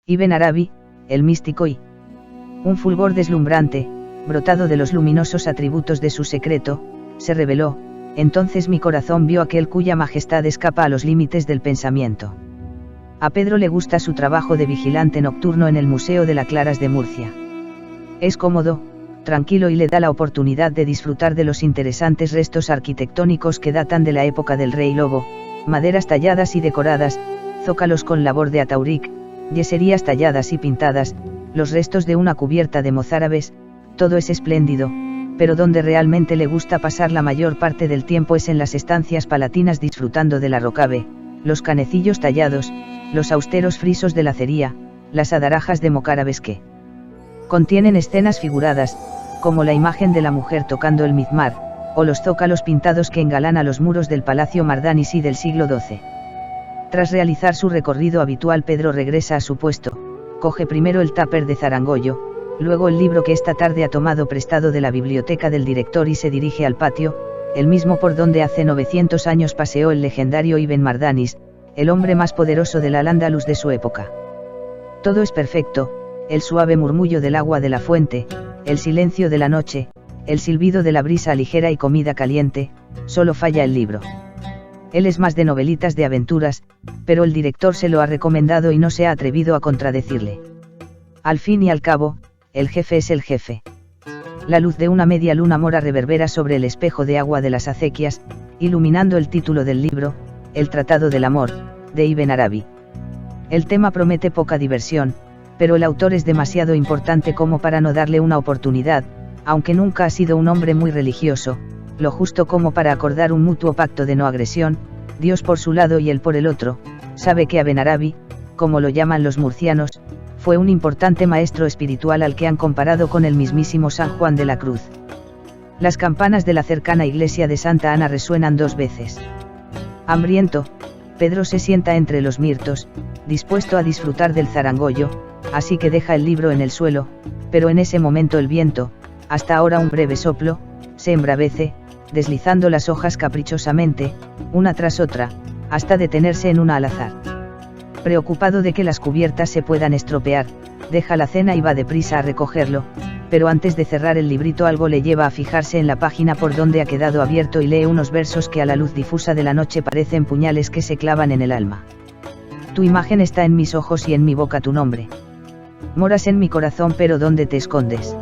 Ibn Arabi, el místico y un fulgor deslumbrante, brotado de los luminosos atributos de su secreto, se reveló. Entonces mi corazón vio aquel cuya majestad escapa a los límites del pensamiento. A Pedro le gusta su trabajo de vigilante nocturno en el Museo de las Claras de Murcia. Es cómodo, tranquilo y le da la oportunidad de disfrutar de los interesantes restos arquitectónicos que datan de la época del Rey Lobo, maderas talladas y decoradas, zócalos con labor de atauric, yeserías talladas y pintadas, los restos de una cubierta de mozárabes, todo es espléndido, pero donde realmente le gusta pasar la mayor parte del tiempo es en las estancias palatinas disfrutando de la rocave, los canecillos tallados, los austeros frisos de lacería, las adarajas de mocárabes que contienen escenas figuradas, como la imagen de la mujer tocando el mizmar, o los zócalos pintados que engalana los muros del Palacio Mardanisi del siglo XII. Tras realizar su recorrido habitual, Pedro regresa a su puesto, coge primero el tupper de Zarangollo, luego el libro que esta tarde ha tomado prestado de la biblioteca del director y se dirige al patio, el mismo por donde hace 900 años paseó el legendario Ibn Mardanis, el hombre más poderoso del Al-Ándalus de su época. Todo es perfecto, el suave murmullo del agua de la fuente, el silencio de la noche, el silbido de la brisa ligera y comida caliente, solo falla el libro. Él es más de novelitas de aventuras, pero el director se lo ha recomendado y no se ha atrevido a contradecirle. Al fin y al cabo, el jefe es el jefe. La luz de una media luna mora reverbera sobre el espejo de agua de las acequias, iluminando el título del libro, El Tratado del Amor, de Ibn Arabi. El tema promete poca diversión, pero el autor es demasiado importante como para no darle una oportunidad, aunque nunca ha sido un hombre muy religioso, lo justo como para acordar un mutuo pacto de no agresión, Dios por su lado y él por el otro. Sabe que Ibn Arabi, como lo llaman los murcianos, fue un importante maestro espiritual al que han comparado con el mismísimo San Juan de la Cruz. Las campanas de la cercana iglesia de Santa Ana resuenan 2 veces. Hambriento, Pedro se sienta entre los mirtos, dispuesto a disfrutar del zarangollo, así que deja el libro en el suelo, pero en ese momento el viento, hasta ahora un breve soplo, se embravece, deslizando las hojas caprichosamente, una tras otra, hasta detenerse en una al azar. Preocupado de que las cubiertas se puedan estropear, deja la cena y va deprisa a recogerlo, pero antes de cerrar el librito algo le lleva a fijarse en la página por donde ha quedado abierto y lee unos versos que a la luz difusa de la noche parecen puñales que se clavan en el alma. Tu imagen está en mis ojos y en mi boca tu nombre. Moras en mi corazón, pero ¿dónde te escondes?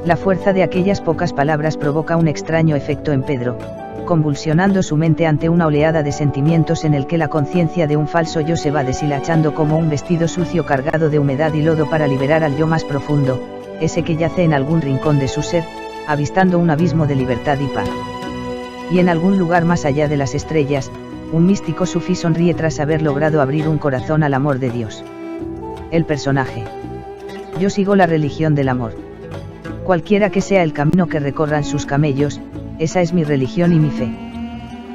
La fuerza de aquellas pocas palabras provoca un extraño efecto en Pedro, convulsionando su mente ante una oleada de sentimientos en el que la conciencia de un falso yo se va deshilachando como un vestido sucio cargado de humedad y lodo para liberar al yo más profundo, ese que yace en algún rincón de su ser, avistando un abismo de libertad y paz. Y en algún lugar más allá de las estrellas, un místico sufí sonríe tras haber logrado abrir un corazón al amor de Dios. El personaje. Yo sigo la religión del amor. Cualquiera que sea el camino que recorran sus camellos, esa es mi religión y mi fe.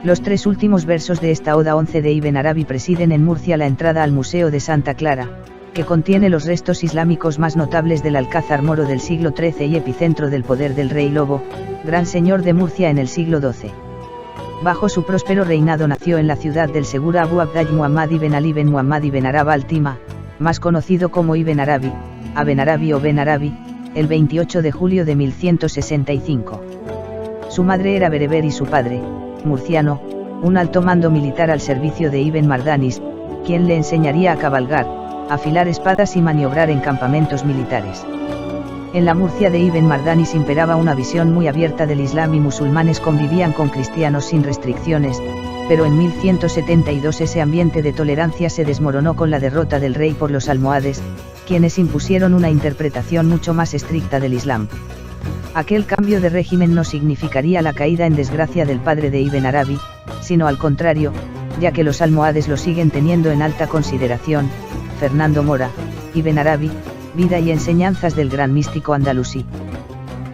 Los 3 últimos versos de esta Oda 11 de Ibn Arabi presiden en Murcia la entrada al Museo de Santa Clara, que contiene los restos islámicos más notables del Alcázar Moro del siglo XIII y epicentro del poder del Rey Lobo, gran señor de Murcia en el siglo XII. Bajo su próspero reinado nació en la ciudad del Segura Abu Abdallah Muhammad ibn Ali ibn Muhammad ibn Arab al-Tima, más conocido como Ibn Arabi, Aben Arabi o Ben Arabi, el 28 de julio de 1165. Su madre era bereber y su padre, murciano, un alto mando militar al servicio de Ibn Mardanis, quien le enseñaría a cabalgar, afilar espadas y maniobrar en campamentos militares. En la Murcia de Ibn Mardanis imperaba una visión muy abierta del Islam y musulmanes convivían con cristianos sin restricciones, pero en 1172 ese ambiente de tolerancia se desmoronó con la derrota del rey por los almohades, quienes impusieron una interpretación mucho más estricta del Islam. Aquel cambio de régimen no significaría la caída en desgracia del padre de Ibn Arabi, sino al contrario, ya que los almohades lo siguen teniendo en alta consideración. Fernando Mora, Ibn Arabi, vida y enseñanzas del gran místico andalusí.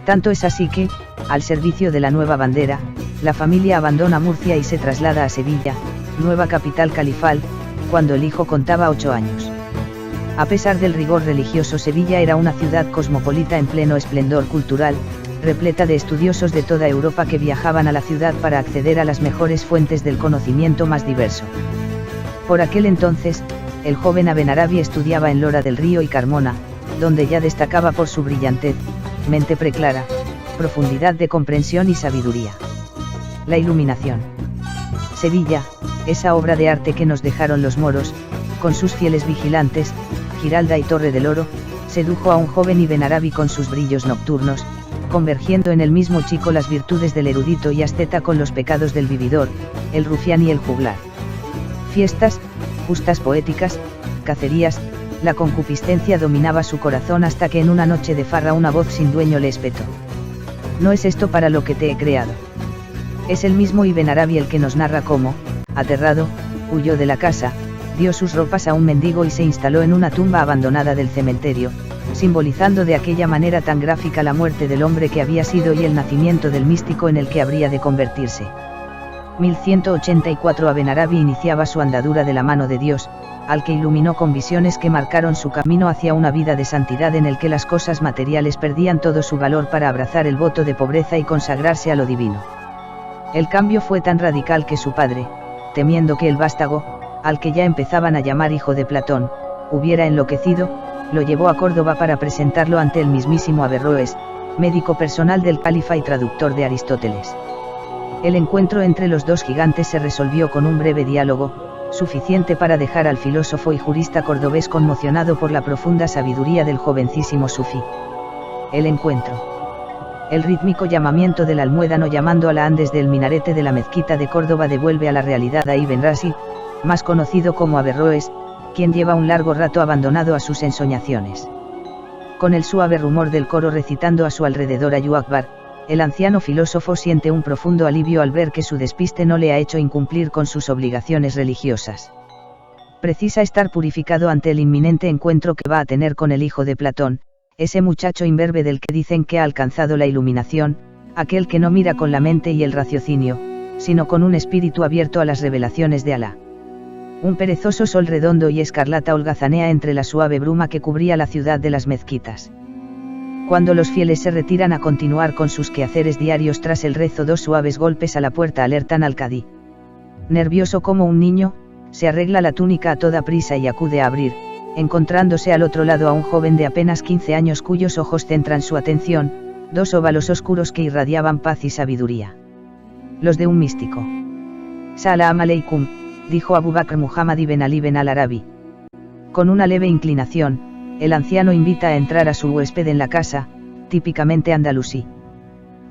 Tanto es así que, al servicio de la nueva bandera, la familia abandona Murcia y se traslada a Sevilla, nueva capital califal, cuando el hijo contaba 8 años. A pesar del rigor religioso, Sevilla era una ciudad cosmopolita en pleno esplendor cultural, repleta de estudiosos de toda Europa que viajaban a la ciudad para acceder a las mejores fuentes del conocimiento más diverso. Por aquel entonces, el joven Ibn Arabi estudiaba en Lora del Río y Carmona, donde ya destacaba por su brillantez, mente preclara, profundidad de comprensión y sabiduría. La iluminación. Sevilla, esa obra de arte que nos dejaron los moros, con sus fieles vigilantes, Giralda y Torre del Oro, sedujo a un joven Ibn Arabi con sus brillos nocturnos, convergiendo en el mismo chico las virtudes del erudito y asceta con los pecados del vividor, el rufián y el juglar. Fiestas, justas poéticas, cacerías, la concupiscencia dominaba su corazón hasta que en una noche de farra una voz sin dueño le espetó: no es esto para lo que te he creado. Es el mismo Ibn Arabi el que nos narra cómo, aterrado, huyó de la casa, dio sus ropas a un mendigo y se instaló en una tumba abandonada del cementerio, simbolizando de aquella manera tan gráfica la muerte del hombre que había sido y el nacimiento del místico en el que habría de convertirse. 1184 Ibn Arabi iniciaba su andadura de la mano de Dios, al que iluminó con visiones que marcaron su camino hacia una vida de santidad en el que las cosas materiales perdían todo su valor para abrazar el voto de pobreza y consagrarse a lo divino. El cambio fue tan radical que su padre, temiendo que el vástago, al que ya empezaban a llamar hijo de Platón, hubiera enloquecido, lo llevó a Córdoba para presentarlo ante el mismísimo Averroes, médico personal del califa y traductor de Aristóteles. El encuentro entre los dos gigantes se resolvió con un breve diálogo, suficiente para dejar al filósofo y jurista cordobés conmocionado por la profunda sabiduría del jovencísimo sufí. El encuentro. El rítmico llamamiento del almuédano llamando a la Andes del minarete de la mezquita de Córdoba devuelve a la realidad a Ibn Rashid, más conocido como Averroes, quien lleva un largo rato abandonado a sus ensoñaciones. Con el suave rumor del coro recitando a su alrededor Allahu Akbar, el anciano filósofo siente un profundo alivio al ver que su despiste no le ha hecho incumplir con sus obligaciones religiosas. Precisa estar purificado ante el inminente encuentro que va a tener con el hijo de Platón, ese muchacho imberbe del que dicen que ha alcanzado la iluminación, aquel que no mira con la mente y el raciocinio, sino con un espíritu abierto a las revelaciones de Alá. Un perezoso sol redondo y escarlata holgazanea entre la suave bruma que cubría la ciudad de las mezquitas. Cuando los fieles se retiran a continuar con sus quehaceres diarios tras el rezo, dos suaves golpes a la puerta alertan al cadí. Nervioso como un niño, se arregla la túnica a toda prisa y acude a abrir, encontrándose al otro lado a un joven de apenas 15 años cuyos ojos centran su atención, dos óvalos oscuros que irradiaban paz y sabiduría. Los de un místico. Salam aleikum, dijo Abu Bakr Muhammad ibn Ali ibn al-Arabi. Con una leve inclinación, el anciano invita a entrar a su huésped en la casa, típicamente andalusí.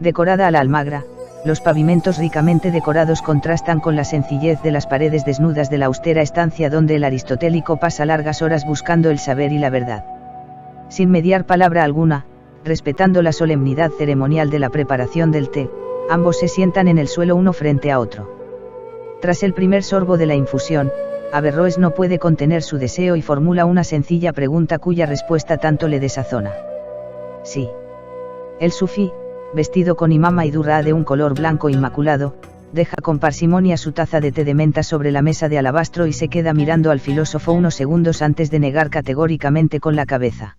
Decorada a la almagra, los pavimentos ricamente decorados contrastan con la sencillez de las paredes desnudas de la austera estancia donde el aristotélico pasa largas horas buscando el saber y la verdad. Sin mediar palabra alguna, respetando la solemnidad ceremonial de la preparación del té, ambos se sientan en el suelo uno frente a otro. Tras el primer sorbo de la infusión, Averroes no puede contener su deseo y formula una sencilla pregunta cuya respuesta tanto le desazona. Sí. El sufí, vestido con imama y durra de un color blanco inmaculado, deja con parsimonia su taza de té de menta sobre la mesa de alabastro y se queda mirando al filósofo unos segundos antes de negar categóricamente con la cabeza.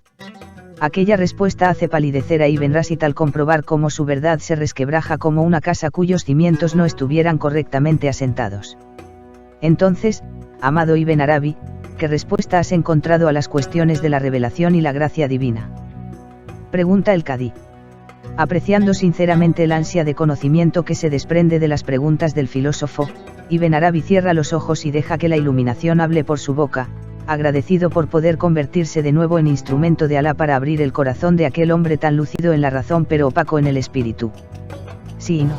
Aquella respuesta hace palidecer a Ibn Rashid al comprobar cómo su verdad se resquebraja como una casa cuyos cimientos no estuvieran correctamente asentados. Entonces, amado Ibn Arabi, ¿qué respuesta has encontrado a las cuestiones de la revelación y la gracia divina? Pregunta el cadí. Apreciando sinceramente el ansia de conocimiento que se desprende de las preguntas del filósofo, Ibn Arabi cierra los ojos y deja que la iluminación hable por su boca, agradecido por poder convertirse de nuevo en instrumento de Alá para abrir el corazón de aquel hombre tan lúcido en la razón pero opaco en el espíritu. Sí y no.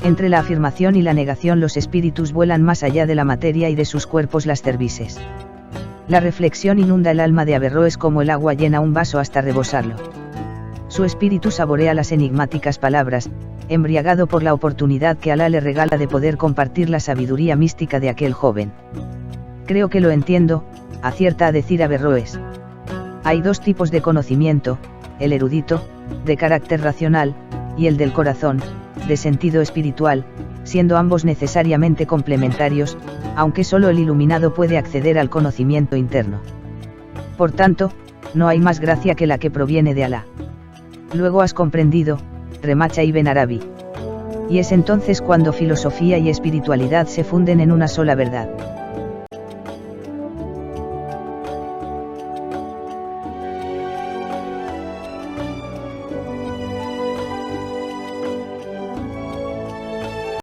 Entre la afirmación y la negación los espíritus vuelan más allá de la materia y de sus cuerpos las cervices. La reflexión inunda el alma de Averroes como el agua llena un vaso hasta rebosarlo. Su espíritu saborea las enigmáticas palabras, embriagado por la oportunidad que Alá le regala de poder compartir la sabiduría mística de aquel joven. Creo que lo entiendo, acierta a decir Averroes. Hay dos tipos de conocimiento, el erudito, de carácter racional, y el del corazón, de sentido espiritual, siendo ambos necesariamente complementarios, aunque solo el iluminado puede acceder al conocimiento interno. Por tanto, no hay más gracia que la que proviene de Alá. Luego has comprendido, remacha Ibn Arabi. Y es entonces cuando filosofía y espiritualidad se funden en una sola verdad.